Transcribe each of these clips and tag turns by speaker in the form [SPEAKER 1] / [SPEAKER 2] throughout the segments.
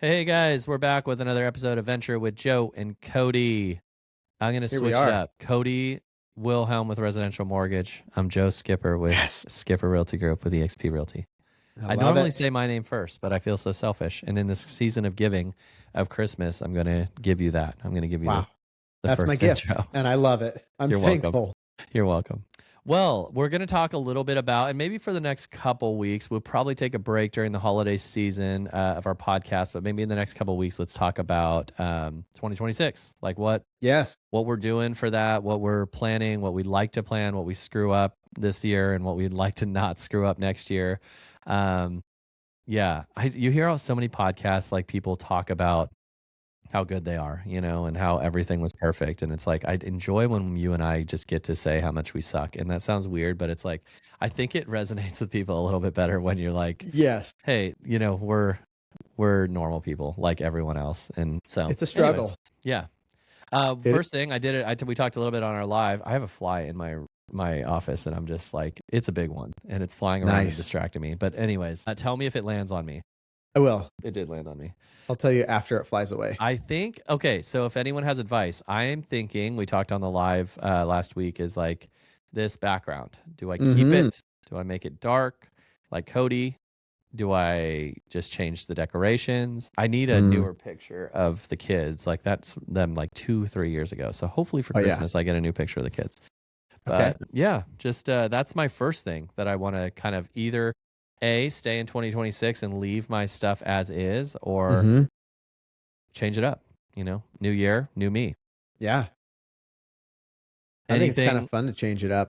[SPEAKER 1] Hey guys, we're back with another episode of Venture with Joe and Cody. I'm going to
[SPEAKER 2] Here we
[SPEAKER 1] switch it
[SPEAKER 2] are.
[SPEAKER 1] up. Cody Wilhelm with Residential Mortgage. I'm Joe Skipper with
[SPEAKER 2] Yes.
[SPEAKER 1] Skipper Realty Group with EXP Realty.
[SPEAKER 2] I
[SPEAKER 1] I
[SPEAKER 2] love
[SPEAKER 1] normally
[SPEAKER 2] it.
[SPEAKER 1] say my name first, but I feel so selfish. And in this season of giving of Christmas, I'm going to give you that. I'm going to give you
[SPEAKER 2] Wow.
[SPEAKER 1] the
[SPEAKER 2] That's
[SPEAKER 1] first
[SPEAKER 2] my gift,
[SPEAKER 1] intro.
[SPEAKER 2] and I love it. I'm
[SPEAKER 1] You're welcome.
[SPEAKER 2] thankful.
[SPEAKER 1] You're welcome. Well, we're going to talk a little bit about, and maybe for the next couple weeks, we'll probably take a break during the holiday season of our podcast, but maybe in the next couple weeks, let's talk about 2026, like what
[SPEAKER 2] Yes.
[SPEAKER 1] we're doing for that, what we're planning, what we'd like to plan, what we screw up this year, and what we'd like to not screw up next year. You hear so many podcasts, like people talk about how good they are, and how everything was perfect. And it's like, I enjoy when you and I just get to say how much we suck. And that sounds weird, but it's like, I think it resonates with people a little bit better when you're like,
[SPEAKER 2] Yes.
[SPEAKER 1] hey, we're normal people like everyone else. And so
[SPEAKER 2] It's a struggle.
[SPEAKER 1] anyways, yeah. First thing I did it. We talked a little bit on our live. I have a fly in my office, and I'm just like, it's a big one, and it's flying around and distracting me. But anyways, tell me if it lands on me.
[SPEAKER 2] I will.
[SPEAKER 1] It did land on me.
[SPEAKER 2] I'll tell you after it flies away.
[SPEAKER 1] I think, okay, so if anyone has advice, I am thinking, we talked on the live last week, is like this background. Do I keep it? Do I make it dark like Cody? Do I just change the decorations? I need a newer picture of the kids. Like that's them like 2-3 years ago. So hopefully for Christmas, I get a new picture of the kids. But yeah, just that's my first thing that I want to kind of either stay in 2026 and leave my stuff as is, or change it up. New year, new me.
[SPEAKER 2] Yeah. I think it's kind of fun to change it up.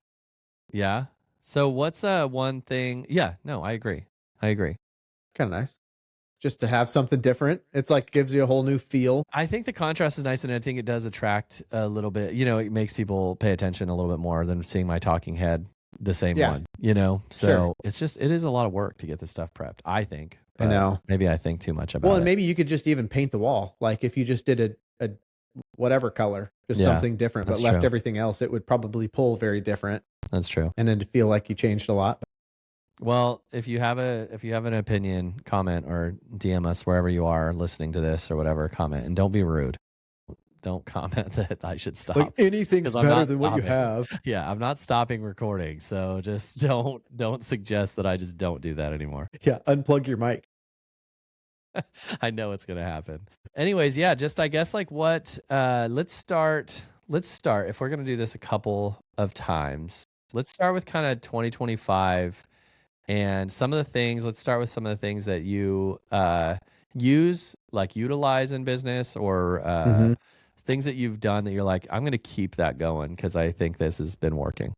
[SPEAKER 1] Yeah. So what's one thing? Yeah, no, I agree. Kind
[SPEAKER 2] of nice just to have something different. It's like gives you a whole new feel.
[SPEAKER 1] I think the contrast is nice, and I think it does attract a little bit. It makes people pay attention a little bit more than seeing my talking head, the same one. So it is a lot of work to get this stuff prepped, I think.
[SPEAKER 2] I know.
[SPEAKER 1] Maybe I think too much about it.
[SPEAKER 2] Well, and maybe you could just even paint the wall. Like if you just did a whatever color, just something different, but left everything else, it would probably pull very different.
[SPEAKER 1] That's true.
[SPEAKER 2] And then to feel like you changed a lot.
[SPEAKER 1] Well, if you have an opinion, comment or DM us wherever you are listening to this or whatever, comment, and don't be rude. Don't comment that I should stop.
[SPEAKER 2] Like anything's better than what you have.
[SPEAKER 1] Yeah, I'm not stopping recording, so just don't suggest that I just don't do that anymore.
[SPEAKER 2] Yeah, unplug your mic.
[SPEAKER 1] I know it's gonna happen. Anyways, yeah, just I guess like what let's start if we're gonna do this a couple of times. Let's start with kind of 2025 and some of the things. Let's start with some of the things that you utilize in business, or things that you've done that you're like, I'm gonna keep that going because I think this has been working.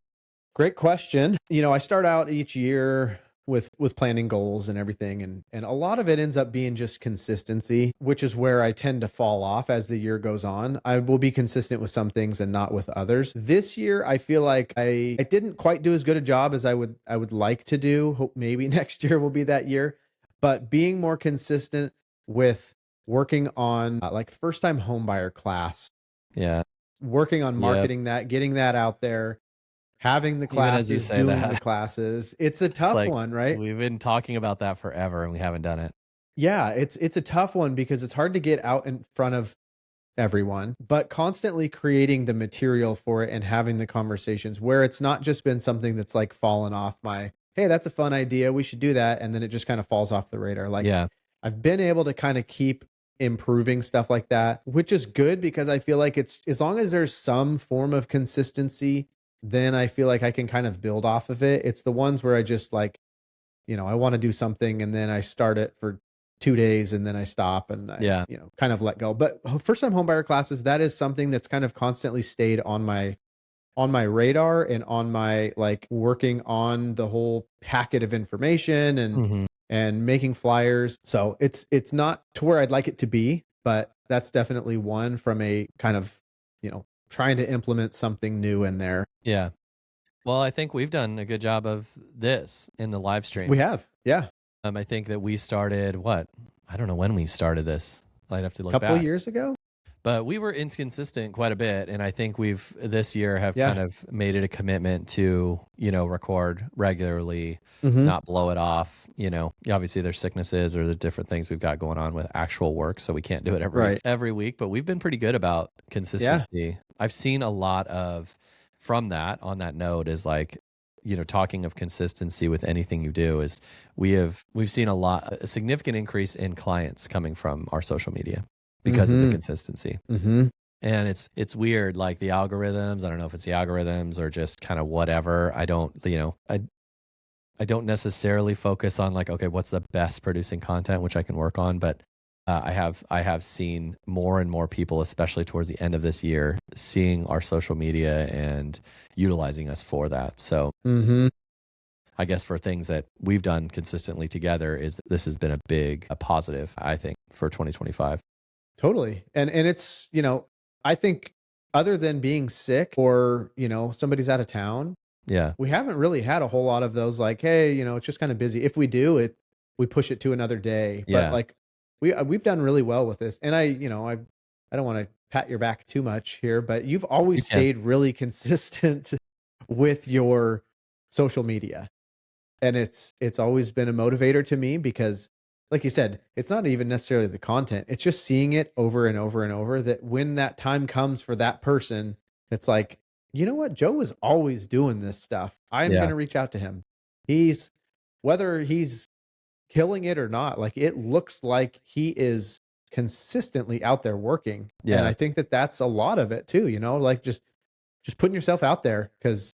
[SPEAKER 2] Great question. I start out each year with planning goals and everything, and a lot of it ends up being just consistency, which is where I tend to fall off as the year goes on. I will be consistent with some things and not with others. This year I feel like I didn't quite do as good a job as I would like to do. Hope maybe next year will be that year, but being more consistent with working on like first time home buyer class.
[SPEAKER 1] Yeah.
[SPEAKER 2] Working on marketing that, getting that out there. Having the classes, doing the classes. It's a tough one, right?
[SPEAKER 1] We've been talking about that forever and we haven't done it.
[SPEAKER 2] Yeah, it's a tough one because it's hard to get out in front of everyone, but constantly creating the material for it and having the conversations where it's not just been something that's like fallen off my, hey, that's a fun idea, we should do that, and then it just kind of falls off the radar. Like, I've been able to kind of keep improving stuff like that, which is good because I feel like it's, as long as there's some form of consistency, then I feel like I can kind of build off of it. It's the ones where I just like, I want to do something and then I start it for 2 days and then I stop and I, kind of let go. But first time homebuyer classes, that is something that's kind of constantly stayed on my radar and on my like working on the whole packet of information and making flyers. So it's not to where I'd like it to be, but that's definitely one from a kind of, trying to implement something new in there.
[SPEAKER 1] Yeah. Well, I think we've done a good job of this in the live stream.
[SPEAKER 2] We have. Yeah.
[SPEAKER 1] I think that we started I don't know when we started this. I'd have to look back.
[SPEAKER 2] A couple of years ago?
[SPEAKER 1] But we were inconsistent quite a bit, and I think we've this year have
[SPEAKER 2] Yeah.
[SPEAKER 1] kind of made it a commitment to, record regularly,
[SPEAKER 2] Mm-hmm.
[SPEAKER 1] not blow it off. Obviously there's sicknesses or the different things we've got going on with actual work, so we can't do it every
[SPEAKER 2] Right.
[SPEAKER 1] every week, but we've been pretty good about
[SPEAKER 2] Yeah.
[SPEAKER 1] consistency. I've seen a lot of from that on that note is like, talking of consistency with anything you do is we've seen a significant increase in clients coming from our social media because of the
[SPEAKER 2] Mm-hmm.
[SPEAKER 1] consistency.
[SPEAKER 2] Mm-hmm.
[SPEAKER 1] And it's weird, like the algorithms. I don't know if it's the algorithms or just kind of whatever. I don't necessarily focus on like, okay, what's the best producing content, which I can work on. But I have seen more and more people, especially towards the end of this year, seeing our social media and utilizing us for that. So
[SPEAKER 2] Mm-hmm.
[SPEAKER 1] I guess for things that we've done consistently together is that this has been a positive, I think, for 2025.
[SPEAKER 2] Totally. And it's, I think other than being sick or, somebody's out of town,
[SPEAKER 1] Yeah.
[SPEAKER 2] we haven't really had a whole lot of those like, hey, it's just kind of busy. If we do it, we push it to another day. But
[SPEAKER 1] Yeah.
[SPEAKER 2] like we've done really well with this. And I don't want to pat your back too much here, but you've
[SPEAKER 1] You
[SPEAKER 2] always
[SPEAKER 1] can.
[SPEAKER 2] stayed really consistent with your social media. And it's always been a motivator to me because like you said, it's not even necessarily the content. It's just seeing it over and over and over that when that time comes for that person, it's like, you know what? Joe is always doing this stuff. I'm going
[SPEAKER 1] Yeah.
[SPEAKER 2] to reach out to him. He's whether he's killing it or not, like it looks like he is consistently out there working. And
[SPEAKER 1] Yeah.
[SPEAKER 2] I think that that's a lot of it too, like just putting yourself out there because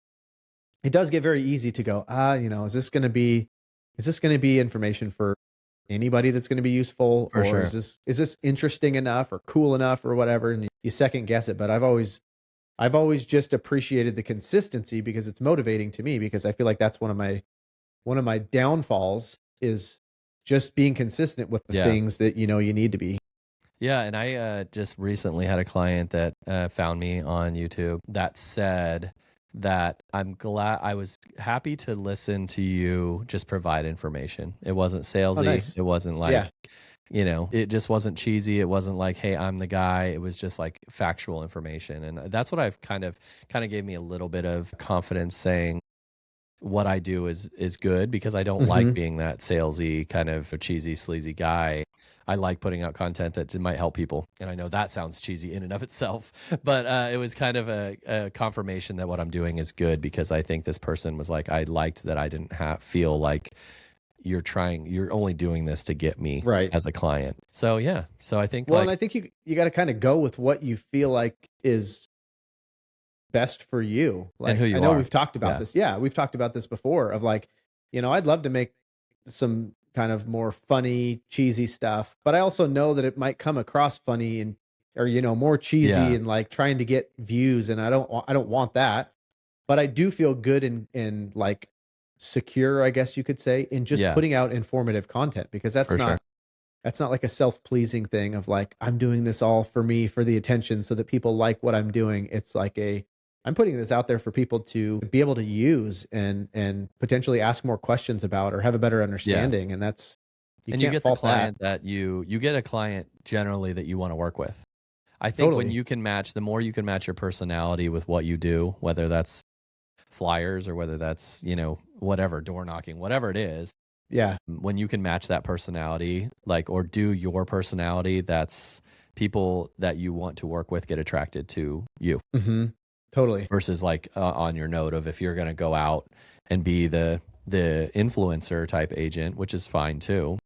[SPEAKER 2] it does get very easy to go, is this going to be information for anybody that's going to be useful,
[SPEAKER 1] For
[SPEAKER 2] or
[SPEAKER 1] sure.
[SPEAKER 2] is this interesting enough or cool enough or whatever, and you second guess it. But I've always just appreciated the consistency because it's motivating to me because I feel like that's one of my downfalls is just being consistent with the
[SPEAKER 1] Yeah.
[SPEAKER 2] things that you need to be.
[SPEAKER 1] Yeah, and I just recently had a client that found me on YouTube that said that I was happy to listen to you just provide information. It wasn't
[SPEAKER 2] Oh,
[SPEAKER 1] salesy.
[SPEAKER 2] nice.
[SPEAKER 1] It wasn't
[SPEAKER 2] Yeah.
[SPEAKER 1] like, it just wasn't cheesy. It wasn't like, hey, I'm the guy. It was just like factual information. And that's what I've kind of gave me a little bit of confidence saying what I do is good because I don't like
[SPEAKER 2] Hmm.
[SPEAKER 1] being that salesy kind of a cheesy, sleazy guy. I like putting out content that might help people. And I know that sounds cheesy in and of itself, but it was kind of a confirmation that what I'm doing is good because I think this person was like, I liked that I didn't feel like you're only doing this to get me
[SPEAKER 2] Right.
[SPEAKER 1] as a client. So yeah. So I think
[SPEAKER 2] Well, and
[SPEAKER 1] like,
[SPEAKER 2] I think you got to kind of go with what you feel like is best for you.
[SPEAKER 1] and who
[SPEAKER 2] Like I
[SPEAKER 1] you
[SPEAKER 2] know
[SPEAKER 1] are.
[SPEAKER 2] we've talked about
[SPEAKER 1] Yeah.
[SPEAKER 2] this. Yeah, we've talked about this before of like, I'd love to make some kind of more funny, cheesy stuff, but I also know that it might come across funny and or more cheesy
[SPEAKER 1] Yeah.
[SPEAKER 2] and like trying to get views and I don't want that. But I do feel good and like secure, I guess you could say, in just
[SPEAKER 1] Yeah.
[SPEAKER 2] putting out informative content because
[SPEAKER 1] For sure.
[SPEAKER 2] that's not like a self-pleasing thing of like I'm doing this all for me for the attention so that people like what I'm doing. It's like I'm putting this out there for people to be able to use and potentially ask more questions about or have a better
[SPEAKER 1] Yeah.
[SPEAKER 2] understanding, and that's you
[SPEAKER 1] And you
[SPEAKER 2] can't
[SPEAKER 1] get the
[SPEAKER 2] fault that.
[SPEAKER 1] client that you get a client generally that you want to work with. I think when
[SPEAKER 2] Totally.
[SPEAKER 1] you can the more you can match your personality with what you do, whether that's flyers or whether that's, whatever, door knocking, whatever it is,
[SPEAKER 2] Yeah.
[SPEAKER 1] when you can match that personality, like, or do your personality, that's people that you want to work with get attracted to you
[SPEAKER 2] Hmm. Totally.
[SPEAKER 1] versus like on your note of if you're going to go out and be the influencer type agent, which is fine too.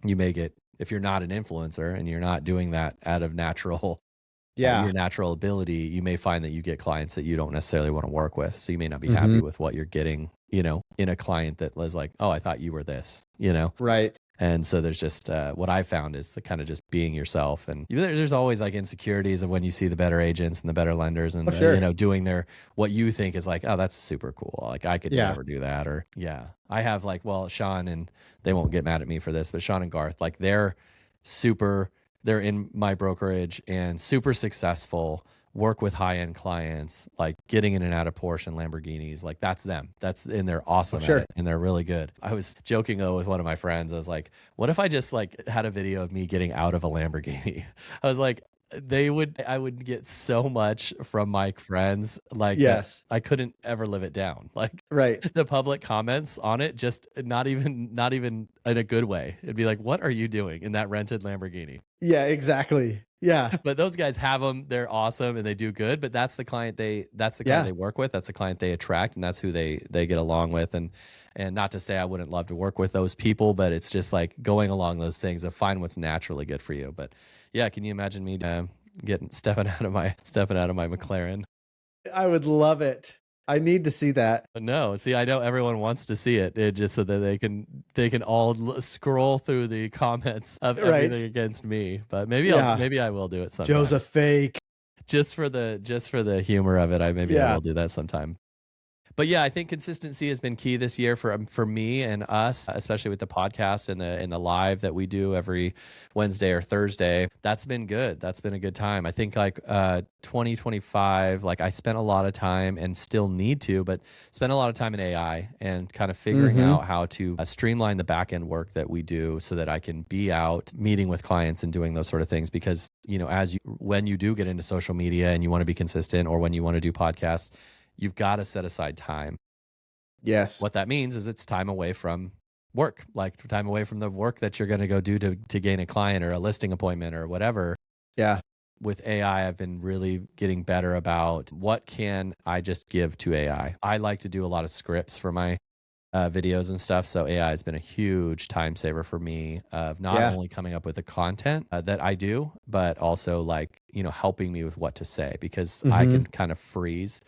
[SPEAKER 1] You may get, if you're not an influencer and you're not doing that out of
[SPEAKER 2] Yeah.
[SPEAKER 1] your natural ability, you may find that you get clients that you don't necessarily want to work with. So you may not be
[SPEAKER 2] Hmm.
[SPEAKER 1] happy with what you're getting, in a client that was like, oh, I thought you were this.
[SPEAKER 2] Right.
[SPEAKER 1] And so there's just what I found is the kind of just being yourself. And there's always like insecurities of when you see the better agents and the better lenders and,
[SPEAKER 2] Oh, sure.
[SPEAKER 1] doing what you think is like, oh, that's super cool. Like I could
[SPEAKER 2] Yeah.
[SPEAKER 1] never do that. Or yeah, I have like, well, Sean, and they won't get mad at me for this, but Sean and Garth, like they're in my brokerage and super successful, work with high-end clients, like getting in and out of Porsche and Lamborghinis. Like that's them. And they're
[SPEAKER 2] Oh,
[SPEAKER 1] awesome at
[SPEAKER 2] sure.
[SPEAKER 1] it and they're really good. I was joking though with one of my friends. I was like, what if I just like had a video of me getting out of a Lamborghini? I was like, I would get so much from my friends, like, that
[SPEAKER 2] Yes.
[SPEAKER 1] I couldn't ever live it down. Like,
[SPEAKER 2] Right.
[SPEAKER 1] the public comments on it, just not even in a good way. It'd be like, "What are you doing in that rented Lamborghini?"
[SPEAKER 2] Yeah, exactly. Yeah.
[SPEAKER 1] But those guys have them. 'em, they're awesome, and they do good, but that's the client
[SPEAKER 2] Yeah.
[SPEAKER 1] they work with, that's the client they attract, and that's who they get along with, and not to say I wouldn't love to work with those people, but it's just, like, going along those things of find what's naturally good for you, but, yeah, can you imagine me, getting stepping out of my McLaren?
[SPEAKER 2] I would love it. I need to see that.
[SPEAKER 1] No, see, I know everyone wants to see it, just so that they can all scroll through the comments of everything
[SPEAKER 2] Right.
[SPEAKER 1] against me, but
[SPEAKER 2] Yeah.
[SPEAKER 1] maybe I will do it
[SPEAKER 2] Joe's
[SPEAKER 1] sometime.
[SPEAKER 2] a fake.
[SPEAKER 1] Just for the humor of it, I
[SPEAKER 2] Yeah.
[SPEAKER 1] will do that sometime. But yeah, I think consistency has been key this year for me and us, especially with the podcast and the live that we do every Wednesday or Thursday. That's been good. That's been a good time. I think like 2025, like I spent a lot of time and still need to, but spent a lot of time in AI and kind of figuring
[SPEAKER 2] Mhm.
[SPEAKER 1] out how to streamline the back end work that we do so that I can be out meeting with clients and doing those sort of things. Because, you know, when you do get into social media and you want to be consistent or when you want to do podcasts, you've got to set aside time.
[SPEAKER 2] Yes.
[SPEAKER 1] What that means is it's time away from work, like time away from the work that you're going to go do to gain a client or a listing appointment or whatever.
[SPEAKER 2] Yeah.
[SPEAKER 1] With AI, I've been really getting better about what can I just give to AI. I like to do a lot of scripts for my videos and stuff. So AI has been a huge time saver for me of not
[SPEAKER 2] Yeah.
[SPEAKER 1] only coming up with the content that I do, but also like, you know, helping me with what to say because I can
[SPEAKER 2] Mhm.
[SPEAKER 1] kind of freeze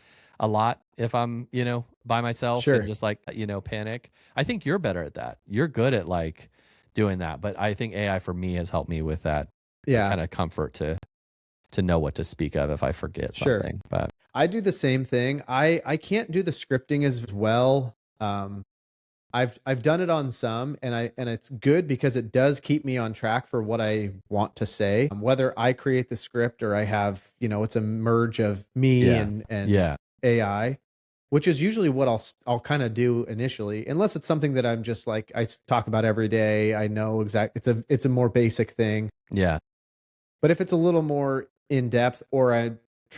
[SPEAKER 1] a lot if I'm, you know, by myself and
[SPEAKER 2] Sure.
[SPEAKER 1] just like, you know, panic. I think you're better at that. You're good at like doing that. But I think AI for me has helped me with that
[SPEAKER 2] Yeah.
[SPEAKER 1] kind of comfort to know what to speak of if I forget
[SPEAKER 2] Sure.
[SPEAKER 1] something. But
[SPEAKER 2] I do the same thing. I can't do the scripting as well. I've done it on some, and it's good because it does keep me on track for what I want to say. Whether I create the script or I have, you know, it's a merge of me
[SPEAKER 1] yeah.
[SPEAKER 2] and
[SPEAKER 1] Yeah.
[SPEAKER 2] AI, which is usually what I'll kind of do initially, unless it's something that I'm just like talk about every day. I know exact. It's a more basic thing.
[SPEAKER 1] Yeah.
[SPEAKER 2] But if it's a little more in depth or I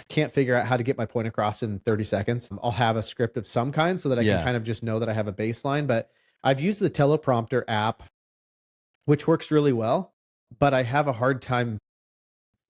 [SPEAKER 2] can't figure out how to get my point across in 30 seconds, I'll have a script of some kind so that I can
[SPEAKER 1] Yeah.
[SPEAKER 2] kind of just know that I have a baseline. But I've used the teleprompter app, which works really well, but I have a hard time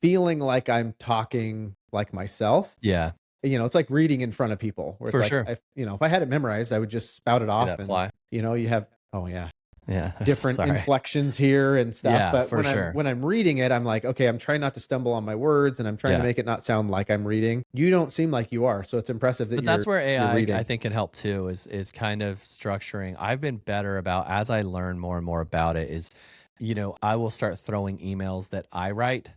[SPEAKER 2] feeling like I'm talking like myself.
[SPEAKER 1] Yeah.
[SPEAKER 2] You know, it's like reading in front of people where it's
[SPEAKER 1] For
[SPEAKER 2] like,
[SPEAKER 1] sure.
[SPEAKER 2] if I had it memorized, I would just spout it
[SPEAKER 1] Let
[SPEAKER 2] off
[SPEAKER 1] that
[SPEAKER 2] and,
[SPEAKER 1] fly.
[SPEAKER 2] you have, oh yeah,
[SPEAKER 1] Yeah.
[SPEAKER 2] different
[SPEAKER 1] Sorry.
[SPEAKER 2] inflections here and stuff.
[SPEAKER 1] Yeah,
[SPEAKER 2] But
[SPEAKER 1] for sure.
[SPEAKER 2] when I'm reading it, I'm like, okay, I'm trying not to stumble on my words and I'm trying to
[SPEAKER 1] Yeah.
[SPEAKER 2] make it not sound like I'm reading. You don't seem like you are, so it's impressive that
[SPEAKER 1] But that's where
[SPEAKER 2] you're
[SPEAKER 1] AI, I
[SPEAKER 2] reading.
[SPEAKER 1] think, can help too, is kind of structuring. I've been better about as I learn more and more about it, is, you know, I will start throwing emails that I write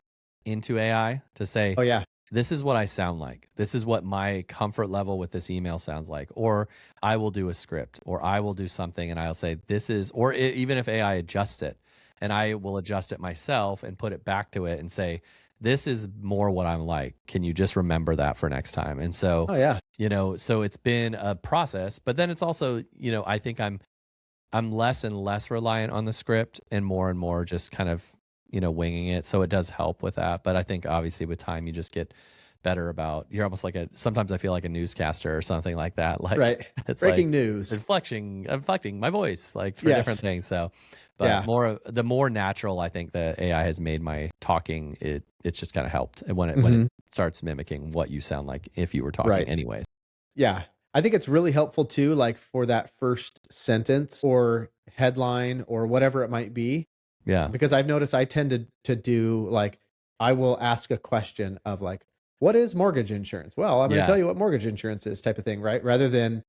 [SPEAKER 1] into AI to say,
[SPEAKER 2] Oh yeah,
[SPEAKER 1] this is what I sound like. This is what my comfort level with this email sounds like. Or I will do a script or I will do something and I'll say, this is, or even if AI adjusts it and I will adjust it myself and put it back to it and say, this is more what I'm like. Can you just remember that for next time? And so,
[SPEAKER 2] oh yeah,
[SPEAKER 1] you know, so it's been a process, but then it's also, you know, I think I'm less and less reliant on the script and more just kind of, you know, winging it. So it does help with that. But I think obviously with time, you just get better about, you're almost like sometimes I feel like a newscaster or something like that. Like
[SPEAKER 2] right.
[SPEAKER 1] it's like
[SPEAKER 2] Breaking news.
[SPEAKER 1] inflecting my voice, like for different
[SPEAKER 2] Yes,
[SPEAKER 1] things. So, but
[SPEAKER 2] yeah,
[SPEAKER 1] the more natural I think the AI has made my talking, it's just kind of helped. And when it
[SPEAKER 2] hmm
[SPEAKER 1] starts mimicking what you sound like if you were talking
[SPEAKER 2] right.
[SPEAKER 1] anyways.
[SPEAKER 2] Yeah, I think it's really helpful too, like for that first sentence or headline or whatever it might be.
[SPEAKER 1] Yeah,
[SPEAKER 2] Because I've noticed I tend to do like I will ask a question of like, what is mortgage insurance? Well, I'm going to
[SPEAKER 1] yeah,
[SPEAKER 2] tell you what mortgage insurance is, type of thing, right? Rather than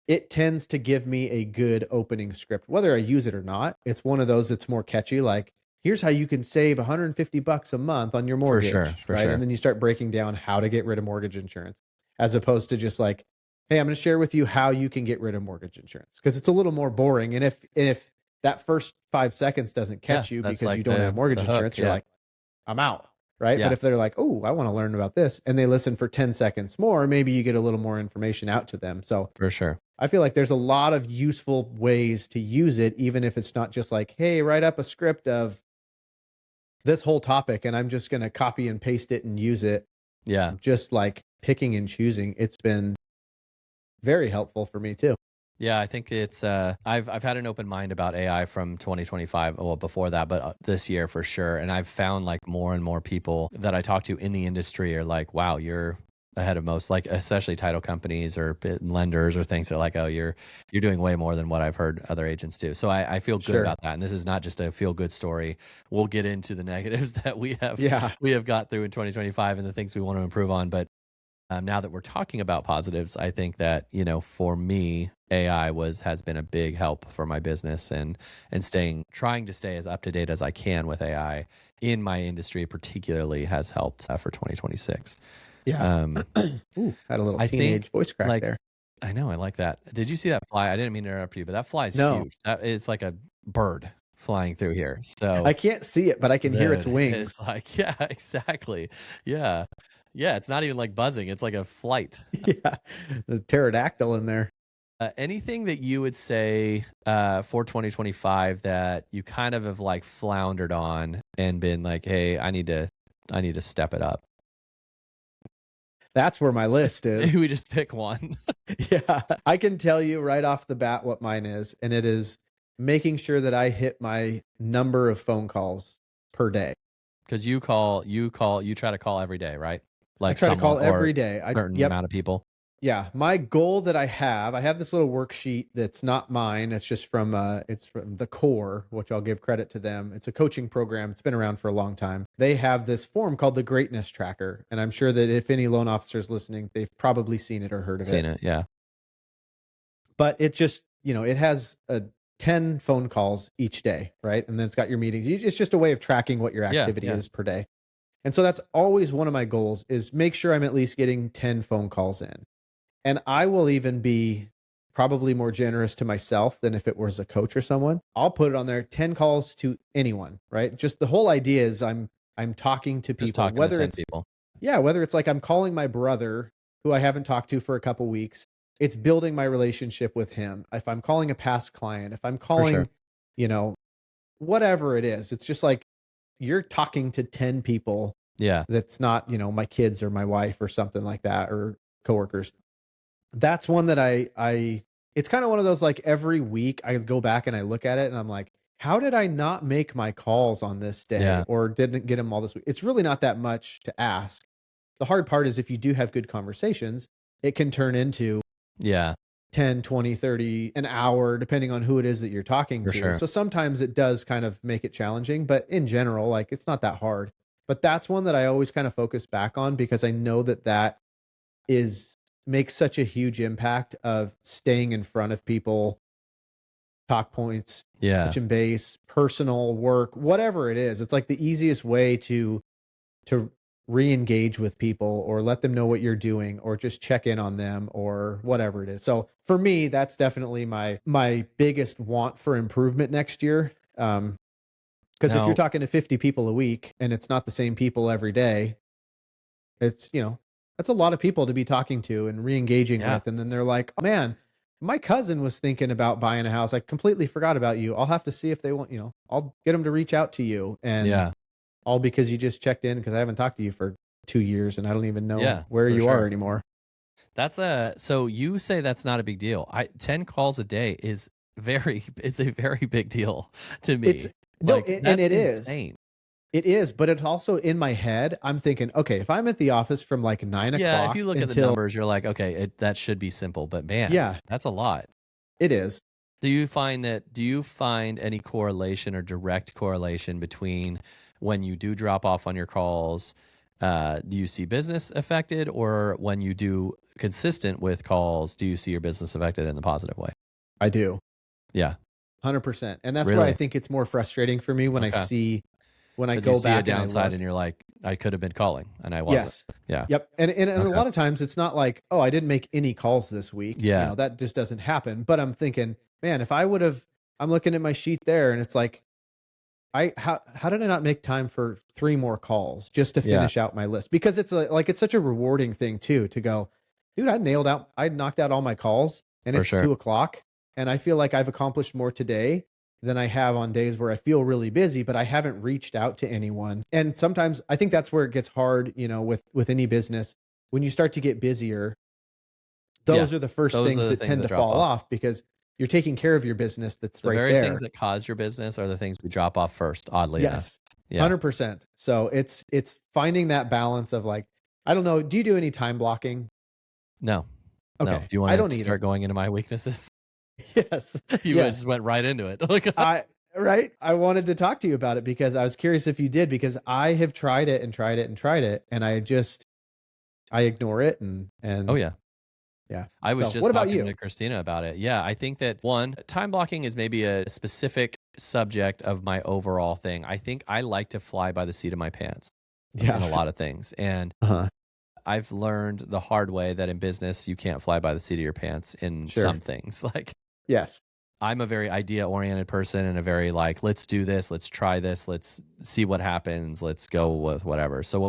[SPEAKER 2] it tends to give me a good opening script, whether I use it or not. It's one of those that's more catchy, like, here's how you can save $150 a month on your
[SPEAKER 1] for sure,
[SPEAKER 2] mortgage,
[SPEAKER 1] for
[SPEAKER 2] right? And
[SPEAKER 1] sure.
[SPEAKER 2] then you start breaking down how to get rid of mortgage insurance, as opposed to just like, hey, I'm going to share with you how you can get rid of mortgage insurance, because it's a little more boring. And if that first 5 seconds doesn't
[SPEAKER 1] Yeah,
[SPEAKER 2] catch you
[SPEAKER 1] that's
[SPEAKER 2] because you
[SPEAKER 1] like
[SPEAKER 2] don't have mortgage
[SPEAKER 1] the hook.
[SPEAKER 2] insurance, you're
[SPEAKER 1] Yeah,
[SPEAKER 2] like, I'm out. Right. But
[SPEAKER 1] yeah,
[SPEAKER 2] if they're like, oh, I want to learn about this, and they listen for 10 seconds more, maybe you get a little more information out to them. So
[SPEAKER 1] for sure.
[SPEAKER 2] I feel like there's a lot of useful ways to use it, even if it's not just like, hey, write up a script of this whole topic and I'm just going to copy and paste it and use it.
[SPEAKER 1] Yeah.
[SPEAKER 2] Just like picking and choosing. It's been very helpful for me too.
[SPEAKER 1] Yeah, I think it's I've had an open mind about AI from 2025, well before that, but this year for sure. And I've found like more and more people that I talk to in the industry are like, wow, you're ahead of most, like especially title companies or lenders or things that are like, oh, you're doing way more than what I've heard other agents do. So I feel good about that. And this is not just a feel good story. We'll get into the negatives that we have got through in 2025 and the things we want to improve on. But now that we're talking about positives, I think that, you know, for me, AI has been a big help for my business and trying to stay as up to date as I can with AI in my industry, particularly has helped for 2026.
[SPEAKER 2] Yeah. Ooh, had a little teenage voice crack there.
[SPEAKER 1] I know, I like that. Did you see that fly? I didn't mean to interrupt you, but that fly is huge. That is like a bird flying through here. So
[SPEAKER 2] I can't see it, but I can hear its wings.
[SPEAKER 1] It's like, yeah, exactly. Yeah. Yeah, it's not even like buzzing. It's like a flight.
[SPEAKER 2] Yeah, the pterodactyl in there.
[SPEAKER 1] Anything that you would say for 2025 that you kind of have like floundered on and been like, hey, I need to step it up?
[SPEAKER 2] That's where my list is.
[SPEAKER 1] We just pick one.
[SPEAKER 2] Yeah, I can tell you right off the bat what mine is, and it is making sure that I hit my number of phone calls per day.
[SPEAKER 1] Because you try to call every day, right? Like
[SPEAKER 2] I try to call every day.
[SPEAKER 1] A certain amount of people.
[SPEAKER 2] Yeah, my goal that I have this little worksheet that's not mine. It's just from the core, which I'll give credit to them. It's a coaching program. It's been around for a long time. They have this form called the Greatness Tracker, and I'm sure that if any loan officers listening, they've probably seen it or heard of it.
[SPEAKER 1] Seen it, yeah.
[SPEAKER 2] But it just, you know, it has 10 phone calls each day, right? And then it's got your meetings. It's just a way of tracking what your activity is per day. And so that's always one of my goals is make sure I'm at least getting 10 phone calls in. And I will even be probably more generous to myself than if it was a coach or someone. I'll put it on there, 10 calls to anyone, right? Just the whole idea is I'm talking to people, whether it's people. Yeah, whether it's like I'm calling my brother who I haven't talked to for a couple weeks, it's building my relationship with him. If I'm calling a past client, if I'm calling, you know, whatever it is, it's just like you're talking to 10 people.
[SPEAKER 1] Yeah.
[SPEAKER 2] That's not, you know, my kids or my wife or something like that or coworkers. That's one that it's kind of one of those, like every week I go back and I look at it and I'm like, how did I not make my calls on this day or didn't get them all this week? It's really not that much to ask. The hard part is if you do have good conversations, it can turn into 10, 20, 30, an hour, depending on who it is that you're talking to. So sometimes it does kind of make it challenging, but in general, like it's not that hard. But that's one that I always kind of focus back on because I know that makes such a huge impact of staying in front of people, talk points, touch and base, personal work, whatever it is. It's like the easiest way to re-engage with people or let them know what you're doing or just check in on them or whatever it is. So for me, that's definitely my biggest want for improvement next year. Because if you're talking to 50 people a week and it's not the same people every day, it's, you know, that's a lot of people to be talking to and re-engaging with. And then they're like, oh, man, my cousin was thinking about buying a house. I completely forgot about you. I'll have to see if they want, you know, I'll get them to reach out to you. And all because you just checked in because I haven't talked to you for 2 years and I don't even know where you are anymore.
[SPEAKER 1] So you say that's not a big deal. 10 calls a day is a very big deal to me.
[SPEAKER 2] And it is. It is, but it's also in my head. I'm thinking, okay, if I'm at the office from like 9 o'clock.
[SPEAKER 1] Yeah, if you look at the numbers, you're like, okay, that should be simple. But man, that's a lot.
[SPEAKER 2] It is.
[SPEAKER 1] Do you find any correlation or direct correlation between when you do drop off on your calls, do you see business affected, or when you do consistent with calls, do you see your business affected in the positive way?
[SPEAKER 2] I do.
[SPEAKER 1] Yeah.
[SPEAKER 2] 100%. And that's why I think it's more frustrating for me when I go back
[SPEAKER 1] a downside and you're like, I could have been calling and I wasn't.
[SPEAKER 2] Yes.
[SPEAKER 1] Yeah.
[SPEAKER 2] Yep. And a lot of times it's not like, oh, I didn't make any calls this week.
[SPEAKER 1] Yeah.
[SPEAKER 2] You know, that just doesn't happen. But I'm thinking, man, if I would have, I'm looking at my sheet there and it's like, how did I not make time for 3 more calls just to finish out my list? Because it's it's such a rewarding thing too, to go, dude, I knocked out all my calls and it's 2 o'clock and I feel like I've accomplished more today than I have on days where I feel really busy, but I haven't reached out to anyone. And sometimes I think that's where it gets hard, with any business. When you start to get busier,
[SPEAKER 1] Yeah.
[SPEAKER 2] those are the first
[SPEAKER 1] Those
[SPEAKER 2] things
[SPEAKER 1] are the
[SPEAKER 2] that
[SPEAKER 1] things
[SPEAKER 2] tend
[SPEAKER 1] that
[SPEAKER 2] to
[SPEAKER 1] drop
[SPEAKER 2] fall
[SPEAKER 1] off.
[SPEAKER 2] off because you're taking care of your business that's
[SPEAKER 1] The
[SPEAKER 2] right
[SPEAKER 1] very things
[SPEAKER 2] there.
[SPEAKER 1] that cause your business are the things we drop off first, oddly enough.
[SPEAKER 2] Yes.
[SPEAKER 1] Yeah.
[SPEAKER 2] 100%. So it's finding that balance of like, I don't know, do you do any time blocking?
[SPEAKER 1] No. No.
[SPEAKER 2] Okay.
[SPEAKER 1] Do you
[SPEAKER 2] I
[SPEAKER 1] want
[SPEAKER 2] don't
[SPEAKER 1] to
[SPEAKER 2] either.
[SPEAKER 1] start going into my weaknesses?
[SPEAKER 2] Yes.
[SPEAKER 1] You
[SPEAKER 2] Yes.
[SPEAKER 1] just went right into it. Like,
[SPEAKER 2] Right. I wanted to talk to you about it because I was curious if you did, because I have tried it and tried it and tried it, and I ignore it
[SPEAKER 1] oh
[SPEAKER 2] and
[SPEAKER 1] yeah.
[SPEAKER 2] yeah.
[SPEAKER 1] I was
[SPEAKER 2] So
[SPEAKER 1] just
[SPEAKER 2] what about
[SPEAKER 1] talking
[SPEAKER 2] you?
[SPEAKER 1] to Christina about it. Yeah, I think that one, time blocking is maybe a specific subject of my overall thing. I think I like to fly by the seat of my pants in a
[SPEAKER 2] Yeah.
[SPEAKER 1] lot of things. And
[SPEAKER 2] Uh-huh.
[SPEAKER 1] I've learned the hard way that in business, you can't fly by the seat of your pants in
[SPEAKER 2] Sure.
[SPEAKER 1] some things. Like,
[SPEAKER 2] Yes.
[SPEAKER 1] I'm a very idea oriented person and a very like, let's do this, let's try this, let's see what happens, let's go with whatever. So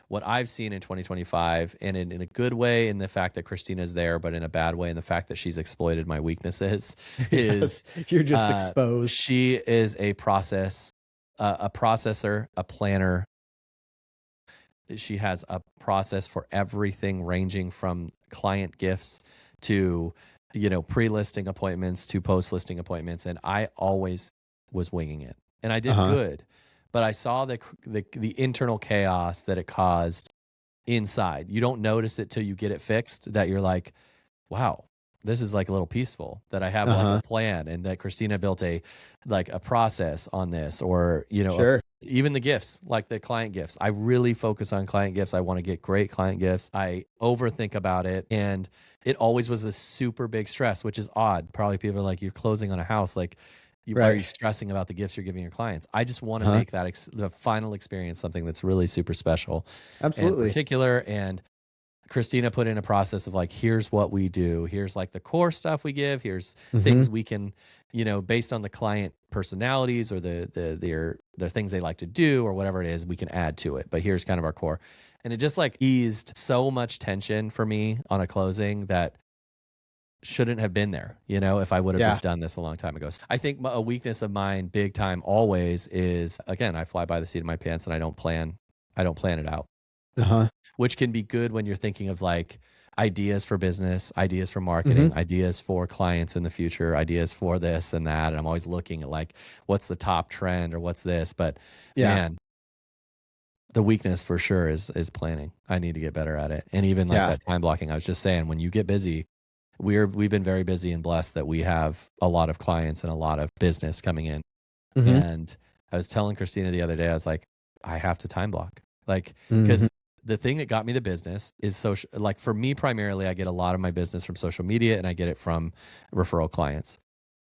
[SPEAKER 1] what I've seen in 2025, and in a good way in the fact that Christina's there, but in a bad way in the fact that she's exploited my weaknesses,
[SPEAKER 2] Yes.
[SPEAKER 1] is
[SPEAKER 2] You're just exposed.
[SPEAKER 1] she is a processor, a planner. She has a process for everything ranging from client gifts to, pre-listing appointments to post-listing appointments. And I always was winging it and I did
[SPEAKER 2] Uh-huh.
[SPEAKER 1] good, but I saw the internal chaos that it caused inside. You don't notice it till you get it fixed that you're like, wow, this is like a little peaceful that I have like a
[SPEAKER 2] Uh-huh.
[SPEAKER 1] plan and that Christina built a process on this, or
[SPEAKER 2] Sure.
[SPEAKER 1] even the gifts, like the client gifts. I really focus on client gifts. I want to get great client gifts. I overthink about it, and it always was a super big stress, which is odd. Probably people are like, you're closing on a house, like why are you
[SPEAKER 2] Right.
[SPEAKER 1] stressing about the gifts you're giving your clients? I just want to
[SPEAKER 2] Uh-huh.
[SPEAKER 1] make that the final experience something that's really super special and
[SPEAKER 2] Absolutely.
[SPEAKER 1] particular. And Christina put in a process of like, here's what we do. Here's like the core stuff we give. Here's
[SPEAKER 2] Mm-hmm.
[SPEAKER 1] things we can, based on the client personalities or their things they like to do or whatever it is, we can add to it. But here's kind of our core. And it just like eased so much tension for me on a closing that shouldn't have been there, if I would have
[SPEAKER 2] Yeah.
[SPEAKER 1] just done this a long time ago. I think a weakness of mine, big time always, is again, I fly by the seat of my pants and I don't plan it out,
[SPEAKER 2] Uh-huh.
[SPEAKER 1] which can be good when you're thinking of like ideas for business, ideas for
[SPEAKER 2] Mm-hmm.
[SPEAKER 1] marketing, ideas for clients in the future, ideas for this and that. And I'm always looking at like, what's the top trend or what's this? But
[SPEAKER 2] Yeah.
[SPEAKER 1] man, the weakness for sure is planning. I need to get better at it. And even like
[SPEAKER 2] Yeah.
[SPEAKER 1] that time blocking, I was just saying, when you get busy, we've been very busy and blessed that we have a lot of clients and a lot of business coming in.
[SPEAKER 2] Mm-hmm.
[SPEAKER 1] And I was telling Christina the other day, I was like, I have to time block. Like,
[SPEAKER 2] Mm-hmm.
[SPEAKER 1] because the thing that got me the business is social. Like for me, primarily, I get a lot of my business from social media and I get it from referral clients.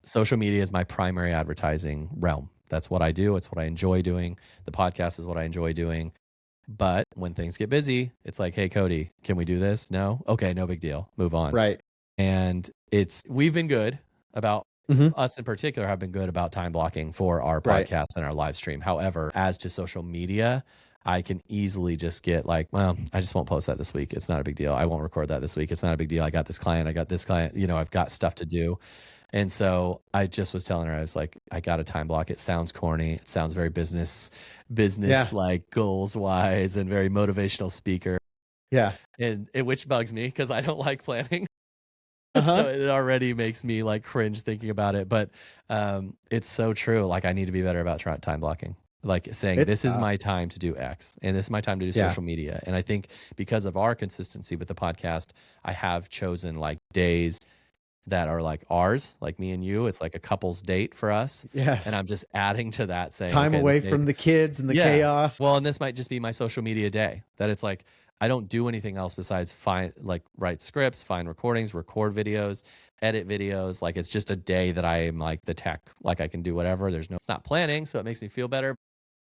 [SPEAKER 1] Social media is my primary advertising realm. That's what I do. It's what I enjoy doing. The podcast is what I enjoy doing. But when things get busy, it's like, hey, Cody, can we do this? No? Okay, no big deal. Move on.
[SPEAKER 2] Right.
[SPEAKER 1] And we've been good about,
[SPEAKER 2] Mm-hmm.
[SPEAKER 1] us in particular have been good about time blocking for our
[SPEAKER 2] Right.
[SPEAKER 1] podcast and our live stream. However, as to social media, I can easily just get like, well, I just won't post that this week. It's not a big deal. I won't record that this week. It's not a big deal. I got this client. I've got stuff to do. And so I just was telling her, I was like, I got a time block. It sounds corny. It sounds very business
[SPEAKER 2] Yeah.
[SPEAKER 1] like goals wise and very motivational speaker.
[SPEAKER 2] Yeah.
[SPEAKER 1] And which bugs me because I don't like planning.
[SPEAKER 2] Uh-huh.
[SPEAKER 1] So it already makes me like cringe thinking about it. But it's so true. Like I need to be better about time blocking. Like saying,
[SPEAKER 2] It's
[SPEAKER 1] this is
[SPEAKER 2] tough.
[SPEAKER 1] my time to do X and this is my time to do
[SPEAKER 2] Yeah.
[SPEAKER 1] social media. And I think because of our consistency with the podcast, I have chosen like days that are like ours, like me and you. It's like a couple's date for us.
[SPEAKER 2] Yes.
[SPEAKER 1] And I'm just adding to that saying,
[SPEAKER 2] Time
[SPEAKER 1] okay,
[SPEAKER 2] away
[SPEAKER 1] this
[SPEAKER 2] from
[SPEAKER 1] day,
[SPEAKER 2] the kids and the
[SPEAKER 1] yeah.
[SPEAKER 2] chaos.
[SPEAKER 1] Well, and this might just be my social media day that it's like, I don't do anything else besides write scripts, find recordings, record videos, edit videos. Like it's just a day that I am like the tech, like I can do whatever. It's not planning. So it makes me feel better,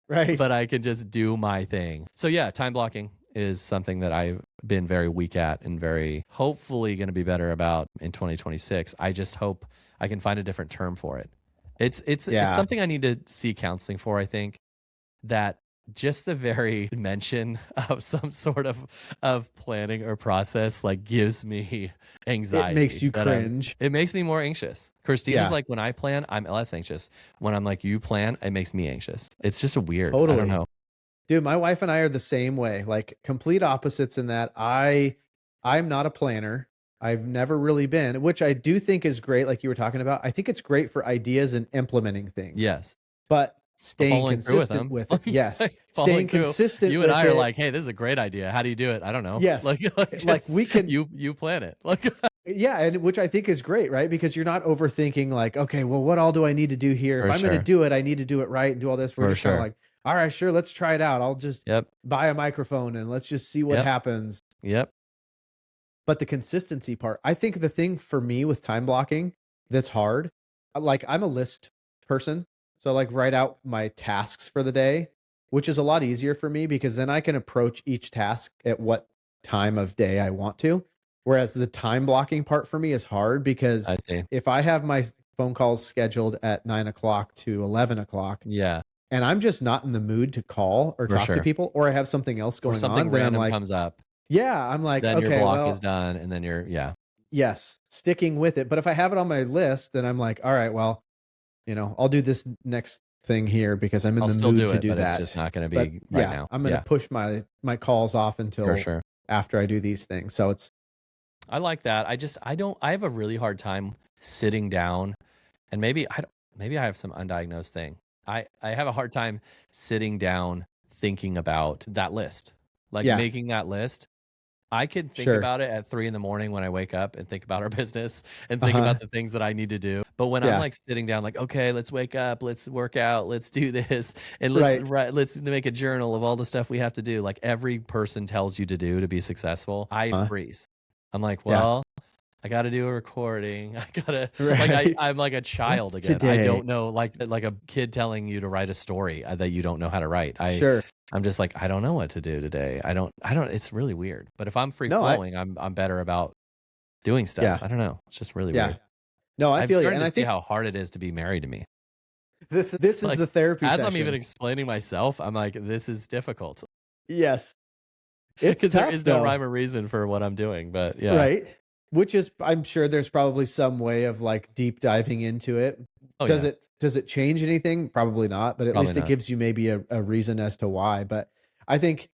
[SPEAKER 2] Right.
[SPEAKER 1] but I can just do my thing. So yeah, time blocking is something that I've been very weak at and very hopefully going to be better about in 2026. I just hope I can find a different term for it. It's
[SPEAKER 2] Yeah.
[SPEAKER 1] something I need to see counseling for, I think, that just the very mention of some sort of planning or process like gives me
[SPEAKER 2] It makes
[SPEAKER 1] anxiety.
[SPEAKER 2] you cringe.
[SPEAKER 1] It makes me more anxious. Christina's
[SPEAKER 2] Yeah,
[SPEAKER 1] like, when I plan, I'm less anxious. When I'm like, you plan, it makes me anxious. It's just a weird. I don't
[SPEAKER 2] totally.
[SPEAKER 1] know.
[SPEAKER 2] Dude, my wife and I are the same way, like complete opposites in that I'm not a planner. I've never really been, which I do think is great, like you were talking about. I think it's great for ideas and implementing things,
[SPEAKER 1] Yes.
[SPEAKER 2] but
[SPEAKER 1] But
[SPEAKER 2] staying
[SPEAKER 1] following through with
[SPEAKER 2] consistent
[SPEAKER 1] them,
[SPEAKER 2] with it. Yes.
[SPEAKER 1] following
[SPEAKER 2] Staying
[SPEAKER 1] through.
[SPEAKER 2] consistent
[SPEAKER 1] You and
[SPEAKER 2] with
[SPEAKER 1] I are
[SPEAKER 2] it.
[SPEAKER 1] like, hey, this is a great idea. How do you do it? I don't know.
[SPEAKER 2] Yes.
[SPEAKER 1] Like
[SPEAKER 2] Like
[SPEAKER 1] just
[SPEAKER 2] we can,
[SPEAKER 1] you plan it. Like
[SPEAKER 2] yeah, and which I think is great, right? Because you're not overthinking like, okay, well, what all do I need to do here? If
[SPEAKER 1] for
[SPEAKER 2] I'm going to
[SPEAKER 1] sure.
[SPEAKER 2] do it, I need to do it right and do all this. We're
[SPEAKER 1] For
[SPEAKER 2] just kind of
[SPEAKER 1] sure.
[SPEAKER 2] like, all right, sure, let's try it out. I'll just
[SPEAKER 1] Yep.
[SPEAKER 2] buy a microphone and let's just see what
[SPEAKER 1] Yep.
[SPEAKER 2] happens.
[SPEAKER 1] Yep.
[SPEAKER 2] But the consistency part, I think the thing for me with time blocking that's hard, like I'm a list person. So like write out my tasks for the day, which is a lot easier for me because then I can approach each task at what time of day I want to. Whereas the time blocking part for me is hard because
[SPEAKER 1] I see.
[SPEAKER 2] if I have my phone calls scheduled at 9 o'clock to 11 o'clock
[SPEAKER 1] Yeah.
[SPEAKER 2] and I'm just not in the mood to call or
[SPEAKER 1] For
[SPEAKER 2] talk to
[SPEAKER 1] sure.
[SPEAKER 2] people, or I have something else
[SPEAKER 1] Or
[SPEAKER 2] going
[SPEAKER 1] something
[SPEAKER 2] on, then I'm
[SPEAKER 1] random
[SPEAKER 2] like,
[SPEAKER 1] comes up,
[SPEAKER 2] yeah, I'm like,
[SPEAKER 1] then your
[SPEAKER 2] okay,
[SPEAKER 1] block is
[SPEAKER 2] well,
[SPEAKER 1] done, and then yeah.
[SPEAKER 2] yes, sticking with it. But if I have it on my list, then I'm like, all right, well, I'll do this next thing here because I'm in
[SPEAKER 1] I'll
[SPEAKER 2] the
[SPEAKER 1] still
[SPEAKER 2] mood
[SPEAKER 1] do
[SPEAKER 2] to
[SPEAKER 1] it,
[SPEAKER 2] do
[SPEAKER 1] but it's
[SPEAKER 2] that.
[SPEAKER 1] just not going to
[SPEAKER 2] But
[SPEAKER 1] be right
[SPEAKER 2] yeah,
[SPEAKER 1] now.
[SPEAKER 2] I'm going to
[SPEAKER 1] Yeah,
[SPEAKER 2] push my calls off
[SPEAKER 1] for
[SPEAKER 2] until
[SPEAKER 1] sure.
[SPEAKER 2] after I do these things. So it's
[SPEAKER 1] I like that. I have a really hard time sitting down, and maybe I have some undiagnosed thing. I have a hard time sitting down thinking about that list, like
[SPEAKER 2] yeah,
[SPEAKER 1] making that list. I can think
[SPEAKER 2] sure.
[SPEAKER 1] about it at 3 in the morning when I wake up and think about our business and think
[SPEAKER 2] Uh-huh.
[SPEAKER 1] about the things that I need to do. But when I'm
[SPEAKER 2] Yeah.
[SPEAKER 1] like sitting down, like, okay, let's wake up, let's work out, let's do this, and
[SPEAKER 2] Right.
[SPEAKER 1] let's make a journal of all the stuff we have to do. Like every person tells you to do to be successful. I freeze. I'm like,
[SPEAKER 2] Yeah.
[SPEAKER 1] well, I got to do a recording. I gotta like
[SPEAKER 2] Right.
[SPEAKER 1] I'm like a
[SPEAKER 2] What's
[SPEAKER 1] child again. I
[SPEAKER 2] today?
[SPEAKER 1] don't know, like a kid telling you to write a story that you don't know how to write.
[SPEAKER 2] Sure.
[SPEAKER 1] I'm just like, I don't know what to do today. I don't, it's really weird. But if I'm free
[SPEAKER 2] No,
[SPEAKER 1] flowing, I'm better about doing stuff.
[SPEAKER 2] yeah.
[SPEAKER 1] I don't know. It's just really
[SPEAKER 2] Yeah.
[SPEAKER 1] weird.
[SPEAKER 2] No, I
[SPEAKER 1] I'm
[SPEAKER 2] feel you.
[SPEAKER 1] starting
[SPEAKER 2] And
[SPEAKER 1] to
[SPEAKER 2] I
[SPEAKER 1] see
[SPEAKER 2] think
[SPEAKER 1] how hard it is to be married to me.
[SPEAKER 2] this is
[SPEAKER 1] Like
[SPEAKER 2] the therapy
[SPEAKER 1] as
[SPEAKER 2] session.
[SPEAKER 1] I'm even explaining myself, I'm like, this is difficult
[SPEAKER 2] Yes. It's
[SPEAKER 1] because there
[SPEAKER 2] tough
[SPEAKER 1] is no
[SPEAKER 2] though.
[SPEAKER 1] rhyme or reason for what I'm doing. But yeah.
[SPEAKER 2] Right. Which is, I'm sure there's probably some way of like deep diving into it.
[SPEAKER 1] Oh
[SPEAKER 2] Does
[SPEAKER 1] yeah.
[SPEAKER 2] it change anything? Probably not, but at
[SPEAKER 1] Probably
[SPEAKER 2] least it
[SPEAKER 1] not.
[SPEAKER 2] gives you maybe a reason as to why. But I think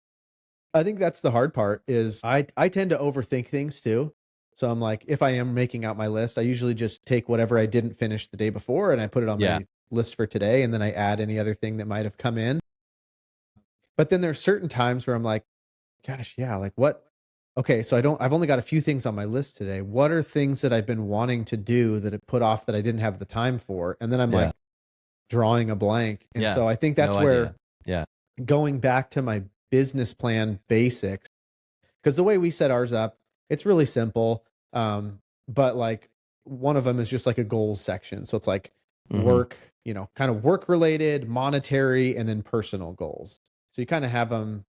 [SPEAKER 2] I think that's the hard part is I tend to overthink things too. So I'm like, if I am making out my list, I usually just take whatever I didn't finish the day before and I put it on
[SPEAKER 1] Yeah.
[SPEAKER 2] my list for today, and then I add any other thing that might have come in. But then there's certain times where I'm like, gosh, yeah, like what? Okay, so I've only got a few things on my list today. What are things that I've been wanting to do that I put off that I didn't have the time for? And then I'm
[SPEAKER 1] Yeah.
[SPEAKER 2] like drawing a blank. And
[SPEAKER 1] Yeah.
[SPEAKER 2] so I think
[SPEAKER 1] No
[SPEAKER 2] that's where
[SPEAKER 1] idea. Yeah.
[SPEAKER 2] going back to my business plan basics, because the way we set ours up, it's really simple. But like one of them is just like a goals section. So it's like
[SPEAKER 1] Hmm.
[SPEAKER 2] work, kind of work related, monetary, and then personal goals. So you kind of have them,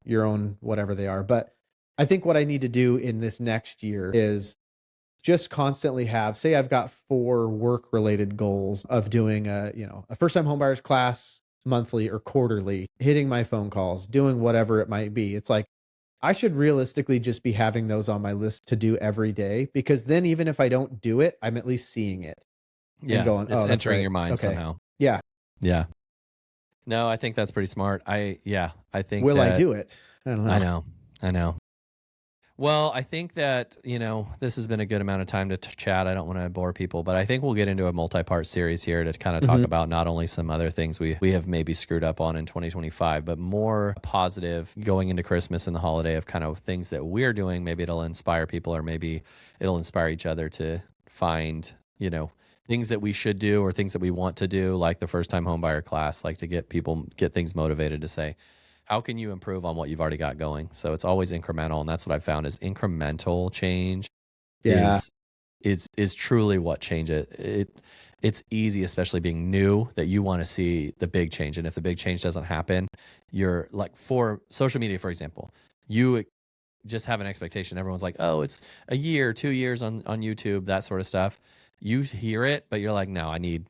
[SPEAKER 2] your own, whatever they are. But I think what I need to do in this next year is just constantly have, say I've got 4 work related goals of doing a first time homebuyers class monthly or quarterly, hitting my phone calls, doing whatever it might be. It's like I should realistically just be having those on my list to do every day, because then even if I don't do it, I'm at least seeing it and
[SPEAKER 1] Yeah.
[SPEAKER 2] going,
[SPEAKER 1] It's
[SPEAKER 2] "Oh, that's
[SPEAKER 1] entering
[SPEAKER 2] right.
[SPEAKER 1] your mind
[SPEAKER 2] Okay.
[SPEAKER 1] somehow.
[SPEAKER 2] Yeah.
[SPEAKER 1] Yeah. No, I think that's pretty smart. I think
[SPEAKER 2] Will I
[SPEAKER 1] that
[SPEAKER 2] do it?" I don't
[SPEAKER 1] I
[SPEAKER 2] know.
[SPEAKER 1] know. I know. Well, I think that, this has been a good amount of time to chat. I don't want to bore people, but I think we'll get into a multi-part series here to kind of talk
[SPEAKER 2] Mhm.
[SPEAKER 1] about not only some other things we have maybe screwed up on in 2025, but more positive going into Christmas and the holiday of kind of things that we're doing. Maybe it'll inspire people, or maybe it'll inspire each other to find, things that we should do or things that we want to do, like the first time homebuyer class, like to get things motivated to say, how can you improve on what you've already got going? So it's always incremental, and that's what I've found is incremental change
[SPEAKER 2] Yeah.
[SPEAKER 1] is is truly what change it's easy, especially being new, that you want to see the big change. And if the big change doesn't happen, you're like, for social media, for example, you just have an expectation. Everyone's like, oh, it's a year, 2 years on YouTube, that sort of stuff. You hear it, but you're like, no, I need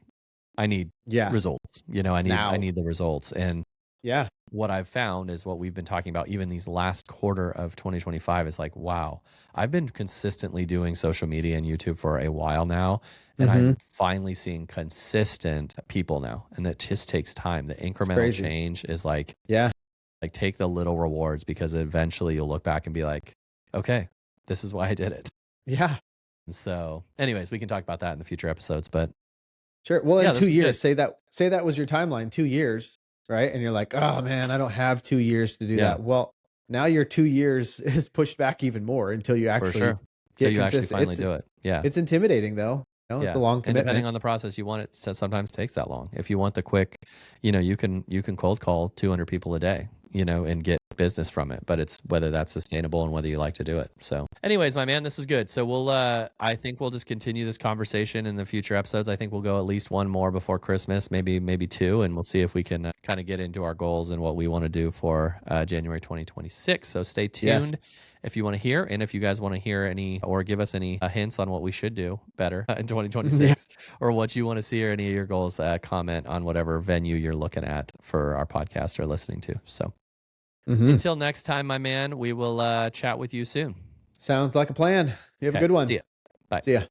[SPEAKER 2] Yeah.
[SPEAKER 1] results. I
[SPEAKER 2] Now.
[SPEAKER 1] need the results. And
[SPEAKER 2] Yeah.
[SPEAKER 1] What I've found is what we've been talking about even these last quarter of 2025 is like, wow, I've been consistently doing social media and YouTube for a while now. And
[SPEAKER 2] Mm-hmm.
[SPEAKER 1] I'm finally seeing consistent people now. And that just takes time. The incremental
[SPEAKER 2] crazy.
[SPEAKER 1] change is like,
[SPEAKER 2] Yeah.
[SPEAKER 1] like take the little rewards, because eventually you'll look back and be like, okay, this is why I did it.
[SPEAKER 2] Yeah.
[SPEAKER 1] So anyways, we can talk about that in the future episodes, but
[SPEAKER 2] Sure. Well,
[SPEAKER 1] yeah,
[SPEAKER 2] in
[SPEAKER 1] this
[SPEAKER 2] 2
[SPEAKER 1] was
[SPEAKER 2] years,
[SPEAKER 1] good.
[SPEAKER 2] say that was your timeline, 2 years, right? And you're like, oh man, I don't have 2 years to do
[SPEAKER 1] Yeah.
[SPEAKER 2] that. Well, now your 2 years is pushed back even more until you
[SPEAKER 1] For
[SPEAKER 2] actually
[SPEAKER 1] sure.
[SPEAKER 2] get
[SPEAKER 1] Till you actually
[SPEAKER 2] consistent.
[SPEAKER 1] finally do it. Yeah.
[SPEAKER 2] It's intimidating though. You know, it's a
[SPEAKER 1] Yeah.
[SPEAKER 2] long
[SPEAKER 1] And depending
[SPEAKER 2] commitment.
[SPEAKER 1] on the process you want, it sometimes takes that long. If you want the quick, you can cold call 200 people a day, and get business from it, but it's whether that's sustainable and whether you like to do it. So anyways, my man, this was good. So I think we'll just continue this conversation in the future episodes. I think we'll go at least one more before Christmas, maybe two, and we'll see if we can kind of get into our goals and what we want to do for January 2026. So stay tuned.
[SPEAKER 2] Yes.
[SPEAKER 1] If you want to hear, and if you guys want to hear any or give us any hints on what we should do better in 2026, or what you want to see or any of your goals, comment on whatever venue you're looking at for our podcast or listening to. So until next time, my man, we will chat with you soon.
[SPEAKER 2] Sounds like a plan. You have a good one.
[SPEAKER 1] See ya. Bye.
[SPEAKER 2] See ya.